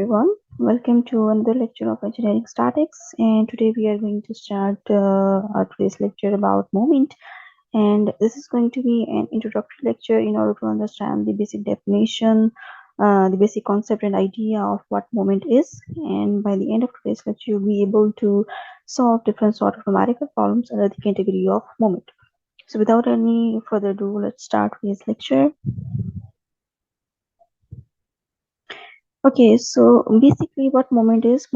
everyone. Welcome to another lecture of engineering statics, and today we are going to start today's lecture about moment. And this is going to be an introductory lecture in order to understand the basic definition, the basic concept and idea of what moment is. And by the end of today's lecture, you'll be able to solve different sort of numerical problems under the category of moment. So without any further ado, let's start today's lecture. Okay, so basically what moment is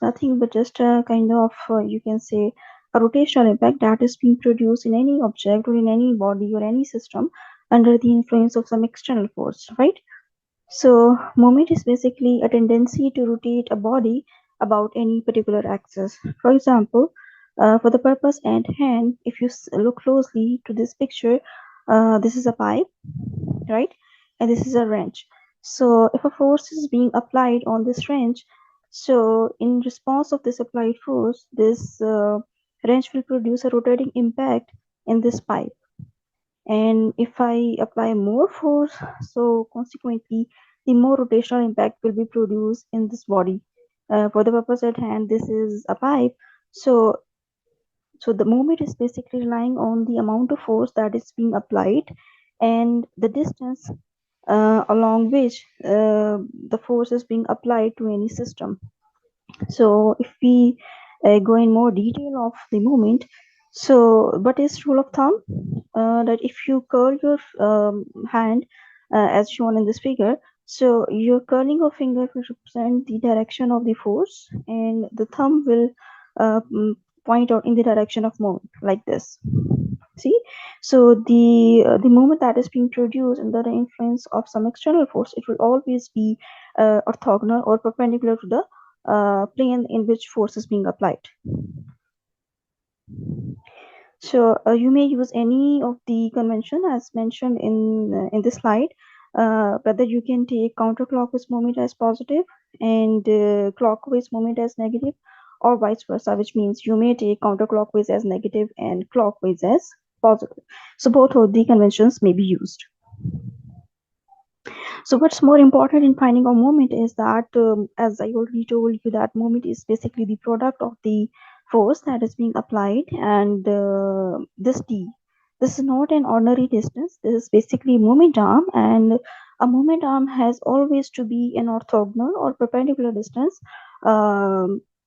nothing but just a kind of, you can say, a rotational impact that is being produced in any object or in any body or any system under the influence of some external force, right? So moment is basically a tendency to rotate a body about any particular axis. For example, for the purpose at hand, if you look closely to this picture, this is a pipe, right? And this is a wrench. So if a force is being applied on this wrench, so in response of this applied force, this wrench will produce a rotating impact in this pipe. And if I apply more force, so consequently, the more rotational impact will be produced in this body. For the purpose at hand, this is a pipe. So the moment is basically relying on the amount of force that is being applied and the distance along which the force is being applied to any system. So if we go in more detail of the moment, so what is rule of thumb? That if you curl your hand as shown in this figure, so your curling of finger will represent the direction of the force and the thumb will point out in the direction of movement like this. See, so the moment that is being produced under the influence of some external force, it will always be orthogonal or perpendicular to the plane in which force is being applied. So you may use any of the convention as mentioned in this slide, whether you can take counterclockwise moment as positive and clockwise moment as negative, or vice versa, which means you may take counterclockwise as negative and clockwise as positive. So both of the conventions may be used. So what's more important in finding a moment is that, as I already told you, that moment is basically the product of the force that is being applied and this d. This is not an ordinary distance. This is basically moment arm, and a moment arm has always to be an orthogonal or perpendicular distance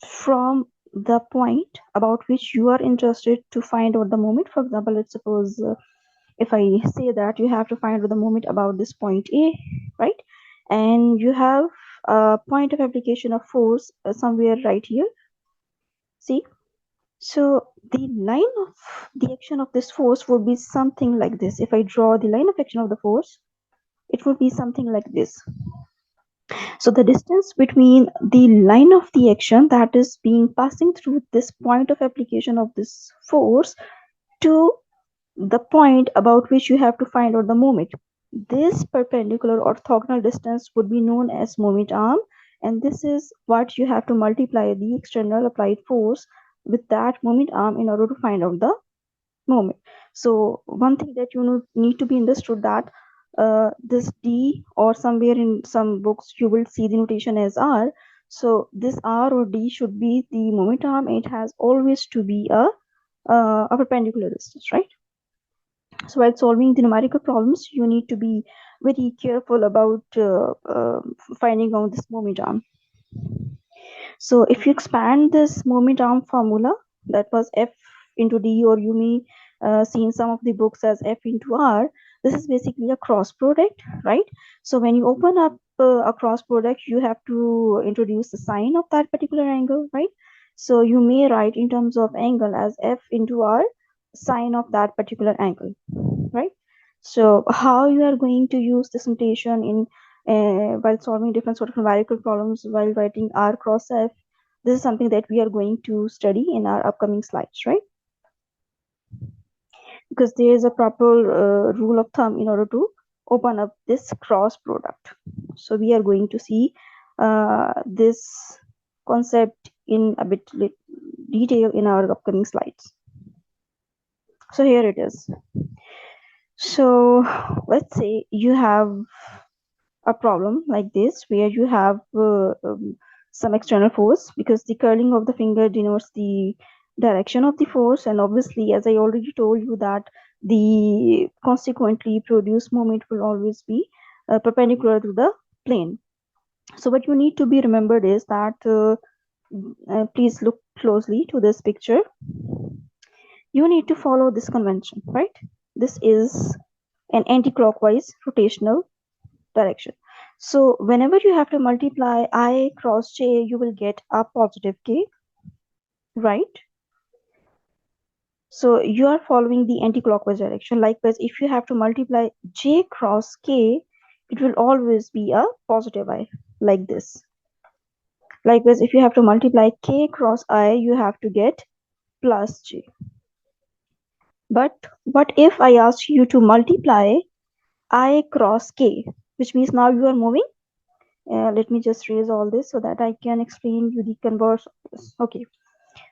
from the point about which you are interested to find out the moment. For example, let's suppose if I say that you have to find out the moment about this point A, right? And you have a point of application of force somewhere right here. See? So the line of the action of this force would be something like this. If I draw the line of action of the force, it would be something like this. So the distance between the line of the action that is being passing through this point of application of this force to the point about which you have to find out the moment. This perpendicular orthogonal distance would be known as moment arm, and this is what you have to multiply the external applied force with that moment arm in order to find out the moment. So one thing that you need to be understood that this D, or somewhere in some books you will see the notation as R. So this R or D should be the moment arm. It has always to be a perpendicular distance, right? So while solving the numerical problems, you need to be very careful about finding out this moment arm. So if you expand this moment arm formula, that was F into D, or you may see in some of the books as F into R, this is basically a cross product, right? So when you open up a cross product, you have to introduce the sign of that particular angle, right? So you may write in terms of angle as F into R, sine of that particular angle, right? So how you are going to use this notation in while solving different sort of numerical problems while writing R cross F, this is something that we are going to study in our upcoming slides, right? Because there is a proper rule of thumb in order to open up this cross product. So we are going to see this concept in a bit detail in our upcoming slides. So here it is. So let's say you have a problem like this where you have some external force, because the curling of the finger denotes the direction of the force, and obviously, as I already told you, that the consequently produced moment will always be perpendicular to the plane. So what you need to be remembered is that please look closely to this picture. You need to follow this convention, right? This is an anti-clockwise rotational direction. So whenever you have to multiply I cross j, you will get a positive k, right? So you are following the anti-clockwise direction. Likewise, if you have to multiply j cross k, it will always be a positive I, like this. Likewise, if you have to multiply k cross I, you have to get plus j. But what if I ask you to multiply I cross k, which means now you are moving. Let me just erase all this so that I can explain you the converse of this. Okay.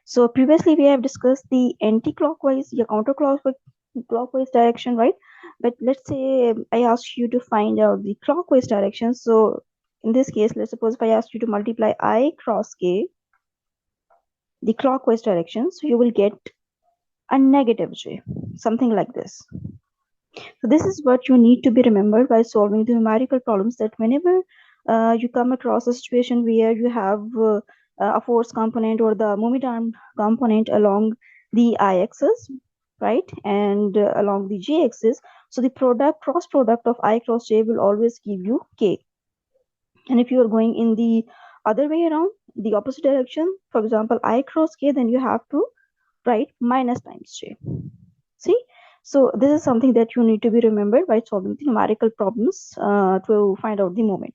So previously we have discussed the anti-clockwise, yeah, counterclockwise direction, right? But let's say I ask you to find out the clockwise direction. So in this case, let's suppose if I ask you to multiply I cross k, the clockwise direction, so you will get a negative j, something like this. So this is what you need to be remembered while solving the numerical problems, that whenever you come across a situation where you have a force component or the moment arm component along the I-axis, right, and along the J-axis, so the cross product of I cross J will always give you K. And if you are going in the other way around, the opposite direction, for example, I cross K, then you have to write minus times J. See, so this is something that you need to be remembered by solving the numerical problems to find out the moment.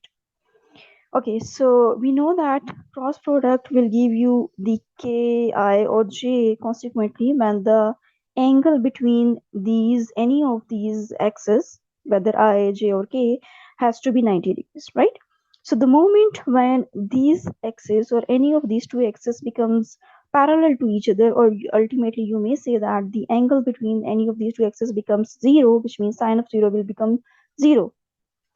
Okay, so we know that cross product will give you the k, I, or j consequently when the angle between any of these axes, whether I, j, or k, has to be 90 degrees, right? So the moment when these axes or any of these two axes becomes parallel to each other, or ultimately you may say that the angle between any of these two axes becomes 0, which means sine of 0 will become 0.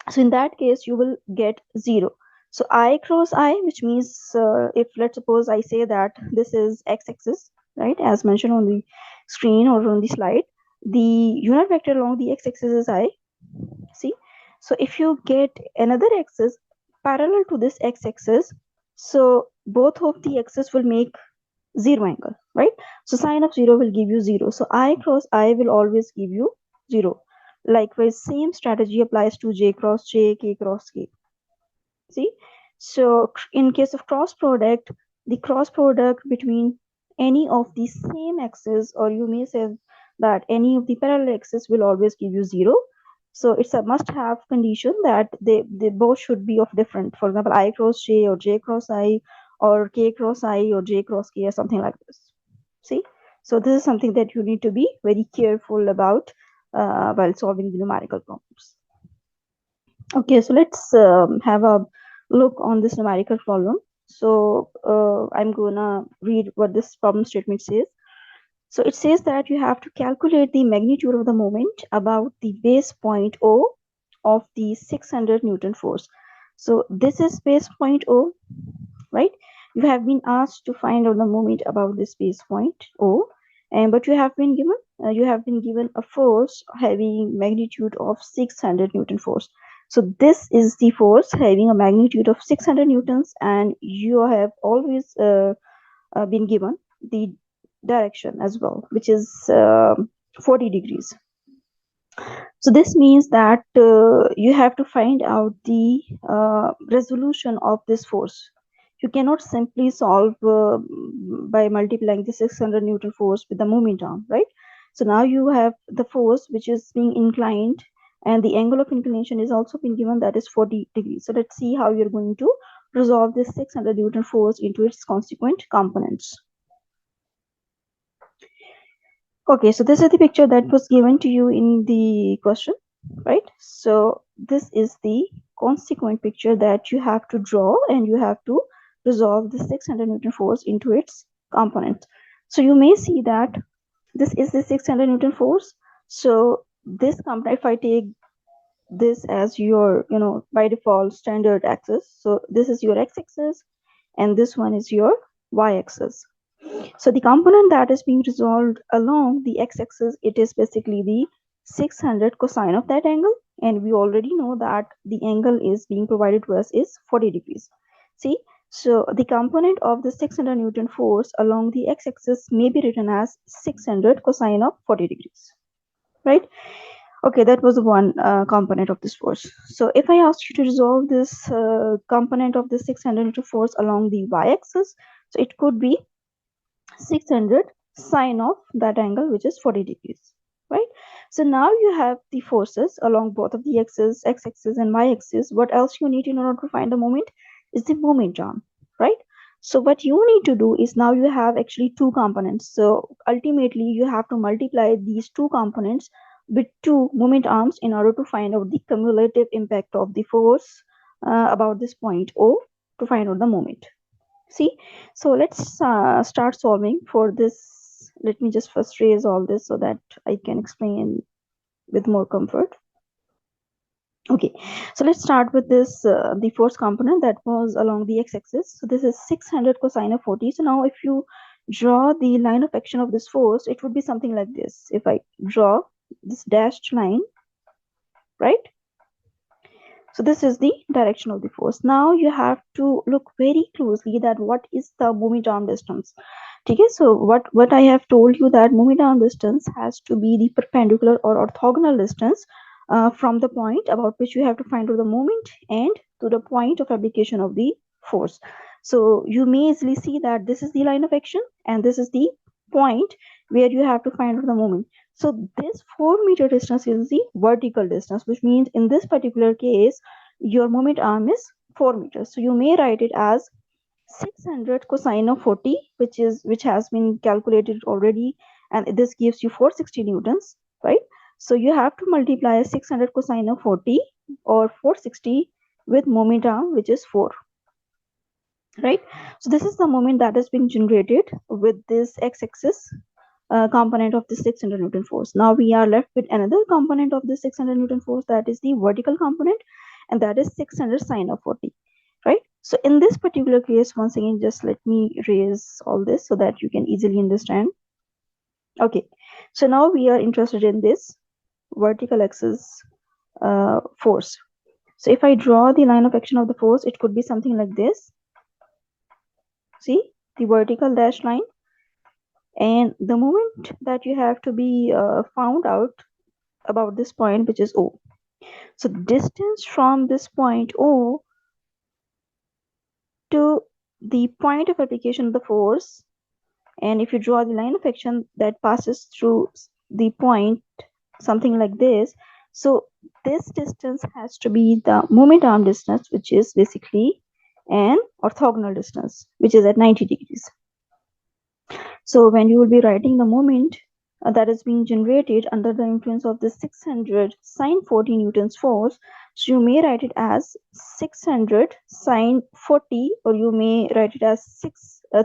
So in that case, you will get 0. So I cross I, which means if let's suppose I say that this is x-axis, right, as mentioned on the screen or on the slide, the unit vector along the x-axis is I. See, so if you get another axis parallel to this x-axis, so both of the axes will make 0 angle, right? So sine of 0 will give you 0. So I cross I will always give you 0. Likewise, same strategy applies to j cross j, k cross k. See, so in case of cross product, the cross product between any of the same axes, or you may say that any of the parallel axes, will always give you 0. So it's a must-have condition that they both should be of different. For example, I cross j or j cross I, or k cross I or j cross k, or something like this. See, so this is something that you need to be very careful about while solving the numerical problems. Okay, so let's have a look on this numerical problem. So I'm gonna read what this problem statement says. So it says that you have to calculate the magnitude of the moment about the base point O of the 600 Newton force. So this is base point O, right? You have been asked to find out the moment about this base point O, and but you have been given a force having magnitude of 600 Newton force. So this is the force having a magnitude of 600 newtons, and you have always been given the direction as well, which is 40 degrees. So this means that you have to find out the resolution of this force. You cannot simply solve by multiplying the 600 Newton force with the moment arm, right? So now you have the force which is being inclined, and the angle of inclination is also been given, that is 40 degrees. So let's see how you're going to resolve this 600 Newton force into its consequent components. Okay, so this is the picture that was given to you in the question, right? So this is the consequent picture that you have to draw, and you have to resolve the 600 Newton force into its components. So you may see that this is the 600 Newton force. So this component, if I take this as your, by default standard axis. So this is your x-axis and this one is your y-axis. So the component that is being resolved along the x-axis, it is basically the 600 cosine of that angle, and we already know that the angle is being provided to us is 40 degrees. See, so the component of the 600 Newton force along the x-axis may be written as 600 cosine of 40 degrees, right? Okay, that was one component of this force. So if I ask you to resolve this component of the 600 Newton force along the y-axis, so it could be 600 sine of that angle, which is 40 degrees, right? So now you have the forces along both of the axes, x-axis and y-axis. What else you need in order to find the moment is the moment arm, right? So what you need to do is, now you have actually two components. So ultimately you have to multiply these two components with two moment arms in order to find out the cumulative impact of the force about this point O to find out the moment. See, so let's start solving for this. Let me just first raise all this so that I can explain with more comfort. Okay, so let's start with this, the force component that was along the x-axis. So this is 600 cosine of 40. So now if you draw the line of action of this force, it would be something like this. If I draw this dashed line, right? So this is the direction of the force. Now you have to look very closely that what is the moment arm distance. Okay, so what I have told you, that moment arm distance has to be the perpendicular or orthogonal distance from the point about which you have to find out the moment and to the point of application of the force. So you may easily see that this is the line of action and this is the point where you have to find out the moment. So this 4-meter distance is the vertical distance, which means in this particular case, your moment arm is 4 meters. So you may write it as 600 cosine of 40, which has been calculated already, and this gives you 460 newtons, right? So you have to multiply 600 cosine of 40 or 460 with moment arm, which is 4, right? So this is the moment that is being generated with this x-axis component of the 600 Newton force. Now we are left with another component of the 600 Newton force, that is the vertical component, and that is 600 sine of 40, right? So in this particular case, once again, just let me raise all this so that you can easily understand. Okay, so now we are interested in this vertical axis force. So if I draw the line of action of the force, it could be something like this. See, the vertical dash line. And the moment that you have to be found out about this point, which is O. So distance from this point O to the point of application of the force, and if you draw the line of action that passes through the point, something like this, so this distance has to be the moment arm distance, which is basically an orthogonal distance, which is at 90 degrees. So when you will be writing the moment that is being generated under the influence of the 600 sine 40 newtons force, so you may write it as 600 sine 40, or you may write it as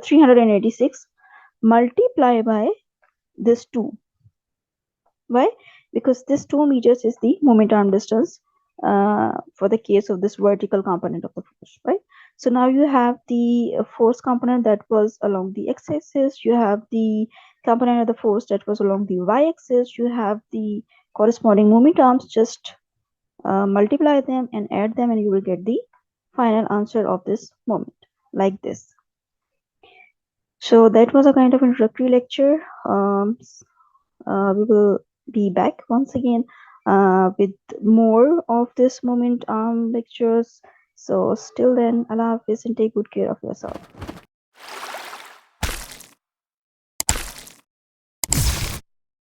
386 multiply by this 2. Why? Because this 2 meters is the moment arm distance for the case of this vertical component of the force, right? So now you have the force component that was along the x-axis, you have the component of the force that was along the y-axis, you have the corresponding moment arms. Just multiply them and add them, and you will get the final answer of this moment, like this. So that was a kind of introductory lecture. We will be back once again with more of this moment lectures. So still then, Allah Hafiz and take good care of yourself.